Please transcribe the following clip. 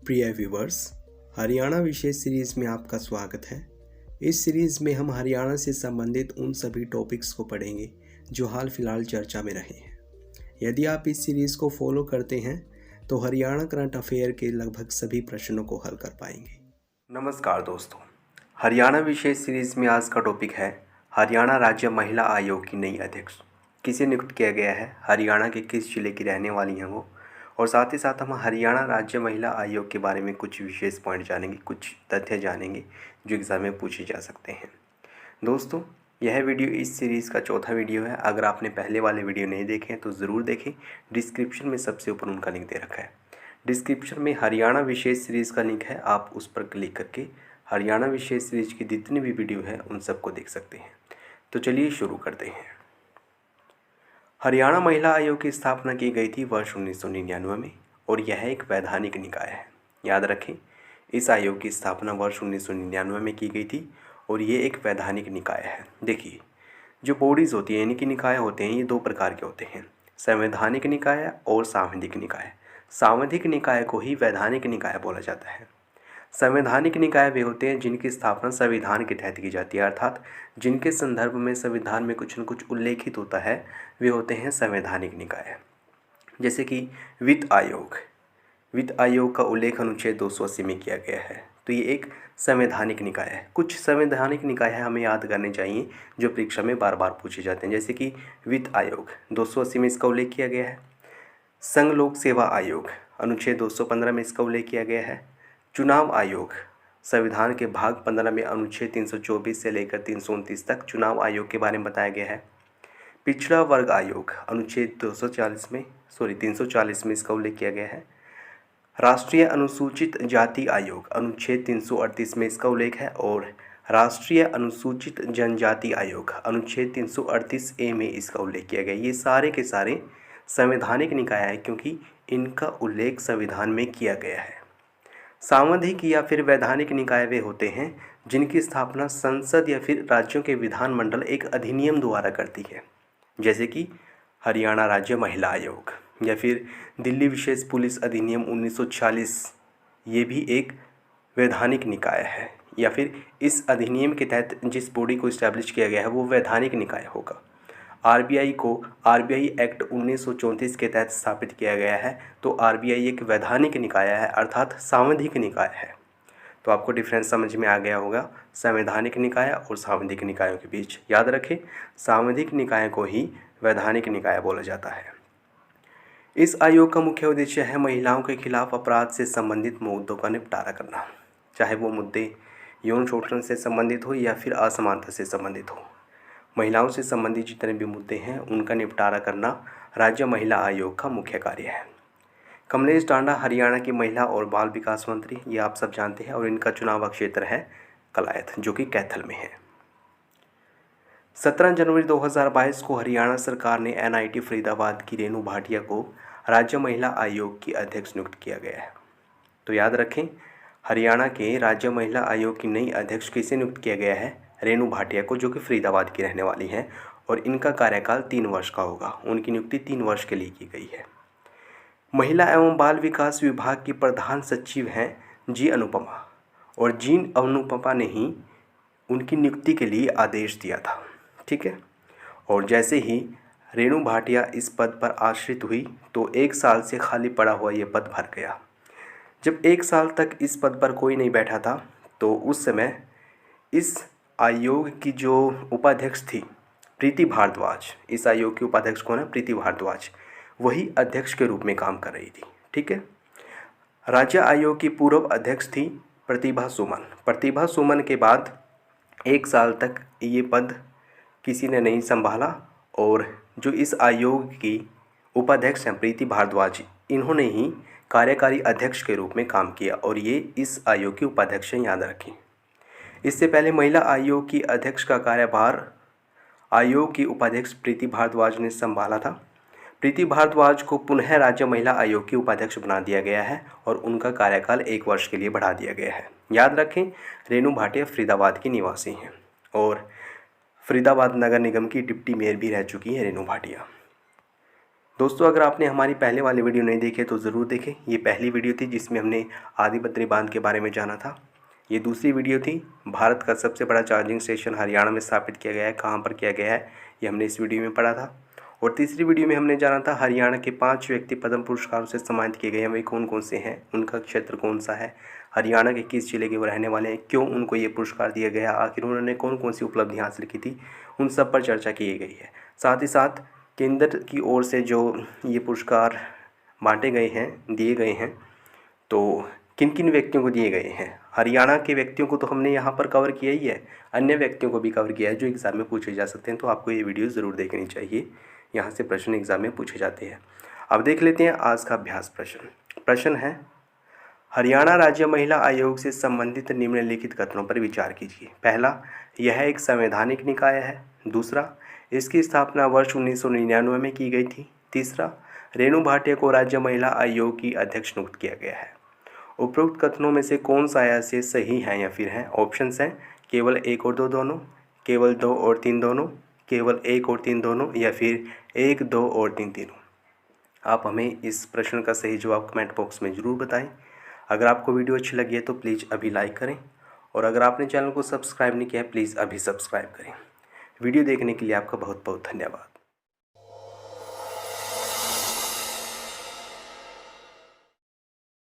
प्रिय व्यूवर्स, हरियाणा विशेष सीरीज़ में आपका स्वागत है। इस सीरीज़ में हम हरियाणा से संबंधित उन सभी टॉपिक्स को पढ़ेंगे जो हाल फिलहाल चर्चा में रहे हैं। यदि आप इस सीरीज़ को फॉलो करते हैं तो हरियाणा करंट अफेयर के लगभग सभी प्रश्नों को हल कर पाएंगे। नमस्कार दोस्तों, हरियाणा विशेष सीरीज़ में आज का टॉपिक है हरियाणा राज्य महिला आयोग की नई अध्यक्ष किसे नियुक्त किया गया है, हरियाणा के किस जिले की रहने वाली हैं वो, और साथ ही साथ हम हरियाणा राज्य महिला आयोग के बारे में कुछ विशेष पॉइंट जानेंगे, कुछ तथ्य जानेंगे जो एग्ज़ाम में पूछे जा सकते हैं। दोस्तों, यह वीडियो इस सीरीज़ का चौथा वीडियो है। अगर आपने पहले वाले वीडियो नहीं देखे हैं तो ज़रूर देखें, डिस्क्रिप्शन में सबसे ऊपर उनका लिंक दे रखा है। डिस्क्रिप्शन में हरियाणा विशेष सीरीज़ का लिंक है, आप उस पर क्लिक करके हरियाणा विशेष सीरीज़ की जितनी भी वीडियो है उन सबको देख सकते हैं। तो चलिए शुरू करते हैं। हरियाणा महिला आयोग की स्थापना की गई थी वर्ष 1999 में और यह एक वैधानिक निकाय है। याद रखें, इस आयोग की स्थापना वर्ष 1999 में की गई थी और ये एक वैधानिक निकाय है। देखिए, जो बॉडीज़ होती हैं यानी कि निकाय होते हैं, ये दो प्रकार के होते हैं, संवैधानिक निकाय और सांविधिक निकाय। सांविधिक निकाय को ही वैधानिक निकाय बोला जाता है। संवैधानिक निकाय वे होते हैं जिनकी स्थापना संविधान के तहत की जाती है, अर्थात जिनके संदर्भ में संविधान में कुछ न कुछ उल्लेखित होता है, वे होते हैं संवैधानिक निकाय। जैसे कि वित्त आयोग का उल्लेख अनुच्छेद 280 में किया गया है, तो ये एक संवैधानिक निकाय है। कुछ संवैधानिक निकाय हमें याद करने चाहिए जो परीक्षा में बार बार पूछे जाते हैं, जैसे कि वित्त आयोग 280 में इसका उल्लेख किया गया है। संघ लोक सेवा आयोग अनुच्छेद 215 में इसका उल्लेख किया गया है। चुनाव आयोग संविधान के भाग 15 में अनुच्छेद 324 से लेकर 329 तक चुनाव आयोग के बारे में बताया गया है। पिछड़ा वर्ग आयोग अनुच्छेद 340 में इसका उल्लेख किया गया है। राष्ट्रीय अनुसूचित जाति आयोग अनुच्छेद 338 में इसका उल्लेख है और राष्ट्रीय अनुसूचित जनजाति आयोग अनुच्छेद 338A में इसका उल्लेख किया गया है। ये सारे के सारे संवैधानिक निकाय है क्योंकि इनका उल्लेख संविधान में किया गया है। सांविधिक या फिर वैधानिक निकाय वे होते हैं जिनकी स्थापना संसद या फिर राज्यों के विधानमंडल एक अधिनियम द्वारा करती है, जैसे कि हरियाणा राज्य महिला आयोग या फिर दिल्ली विशेष पुलिस अधिनियम 1946। ये भी एक वैधानिक निकाय है, या फिर इस अधिनियम के तहत जिस बॉडी को इस्टेब्लिश किया गया है वो वैधानिक निकाय होगा। आरबीआई को आरबीआई एक्ट 1934 के तहत स्थापित किया गया है, तो आरबीआई एक वैधानिक निकाय है, अर्थात सांविधिक निकाय है। तो आपको डिफरेंस समझ में आ गया होगा संवैधानिक निकाय और सांविधिक निकायों के बीच। याद रखें, सांविधिक निकाय को ही वैधानिक निकाय बोला जाता है। इस आयोग का मुख्य उद्देश्य है महिलाओं के खिलाफ अपराध से संबंधित मुद्दों का निपटारा करना, चाहे वो मुद्दे यौन शोषण से संबंधित हो या फिर असमानता से संबंधित हो। महिलाओं से संबंधित जितने भी मुद्दे हैं उनका निपटारा करना राज्य महिला आयोग का मुख्य कार्य है। कमलेश टांडा हरियाणा की महिला और बाल विकास मंत्री, ये आप सब जानते हैं, और इनका चुनाव क्षेत्र है कलायत, जो कि कैथल में है। 17 जनवरी 2022 को हरियाणा सरकार ने एनआईटी फरीदाबाद की रेणु भाटिया को राज्य महिला आयोग की अध्यक्ष नियुक्त किया गया है। तो याद रखें, हरियाणा के राज्य महिला आयोग की नई अध्यक्ष किसे नियुक्त किया गया है? रेणु भाटिया को, जो कि फरीदाबाद की रहने वाली हैं, और इनका कार्यकाल 3 वर्ष का होगा। उनकी नियुक्ति 3 वर्ष के लिए की गई है। महिला एवं बाल विकास विभाग की प्रधान सचिव हैं जी अनुपमा, और जी अनुपमा ने ही उनकी नियुक्ति के लिए आदेश दिया था। ठीक है, और जैसे ही रेणु भाटिया इस पद पर आश्रित हुई तो 1 साल से खाली पड़ा हुआ ये पद भर गया। जब 1 साल तक इस पद पर कोई नहीं बैठा था तो उस समय इस आयोग की जो उपाध्यक्ष थी प्रीति भारद्वाज, इस आयोग की उपाध्यक्ष कौन है? प्रीति भारद्वाज, वही अध्यक्ष के रूप में काम कर रही थी। ठीक है, राज्य आयोग की पूर्व अध्यक्ष थी प्रतिभा सुमन के बाद 1 साल तक ये पद किसी ने नहीं संभाला, और जो इस आयोग की उपाध्यक्ष हैं प्रीति भारद्वाज, इन्होंने ही कार्यकारी अध्यक्ष के रूप में काम किया और ये इस आयोग की उपाध्यक्ष हैं, याद रखें। इससे पहले महिला आयोग की अध्यक्ष का कार्यभार आयोग की उपाध्यक्ष प्रीति भारद्वाज ने संभाला था। प्रीति भारद्वाज को पुनः राज्य महिला आयोग की उपाध्यक्ष बना दिया गया है और उनका कार्यकाल 1 वर्ष के लिए बढ़ा दिया गया है। याद रखें, रेणु भाटिया फरीदाबाद की निवासी हैं और फरीदाबाद नगर निगम की डिप्टी मेयर भी रह चुकी हैं रेणु भाटिया। दोस्तों, अगर आपने हमारी पहले वाली वीडियो नहीं देखी तो ज़रूर देखें। ये पहली वीडियो थी जिसमें हमने आदिबद्री बांध के बारे में जाना था। ये दूसरी वीडियो थी, भारत का सबसे बड़ा चार्जिंग स्टेशन हरियाणा में स्थापित किया गया है, कहाँ पर किया गया है, ये हमने इस वीडियो में पढ़ा था। और तीसरी वीडियो में हमने जाना था हरियाणा के 5 व्यक्ति पद्म पुरस्कारों से सम्मानित किए गए हैं, वे कौन कौन से हैं, उनका क्षेत्र कौन सा है, हरियाणा के किस जिले के वो रहने वाले हैं, क्यों उनको ये पुरस्कार दिया गया, आखिर उन्होंने कौन कौन सी उपलब्धि हासिल की थी, उन सब पर चर्चा की गई है। साथ ही साथ केंद्र की ओर से जो ये पुरस्कार बांटे गए हैं, दिए गए हैं, तो किन किन व्यक्तियों को दिए गए हैं। हरियाणा के व्यक्तियों को तो हमने यहाँ पर कवर किया ही है, अन्य व्यक्तियों को भी कवर किया है जो एग्ज़ाम में पूछे जा सकते हैं, तो आपको ये वीडियो ज़रूर देखनी चाहिए। यहाँ से प्रश्न एग्ज़ाम में पूछे जाते हैं। अब देख लेते हैं आज का अभ्यास प्रश्न। प्रश्न है, हरियाणा राज्य महिला आयोग से संबंधित निम्नलिखित कथनों पर विचार कीजिए। पहला, यह एक संवैधानिक निकाय है। दूसरा, इसकी स्थापना वर्ष 1999 में की गई थी। तीसरा, रेणु भाटिया को राज्य महिला आयोग की अध्यक्ष नियुक्त किया गया है। उपरोक्त कथनों में से कौन सा ऐसे सही है या फिर है। ऑप्शंस हैं केवल 1 और 2 दोनों, केवल 2 और 3 दोनों, केवल 1 और 3 दोनों, या फिर 1, 2 और 3 तीनों। आप हमें इस प्रश्न का सही जवाब कमेंट बॉक्स में ज़रूर बताएं। अगर आपको वीडियो अच्छी लगी है तो प्लीज़ अभी लाइक करें, और अगर आपने चैनल को सब्सक्राइब नहीं किया है प्लीज़ अभी सब्सक्राइब करें। वीडियो देखने के लिए आपका बहुत बहुत धन्यवाद।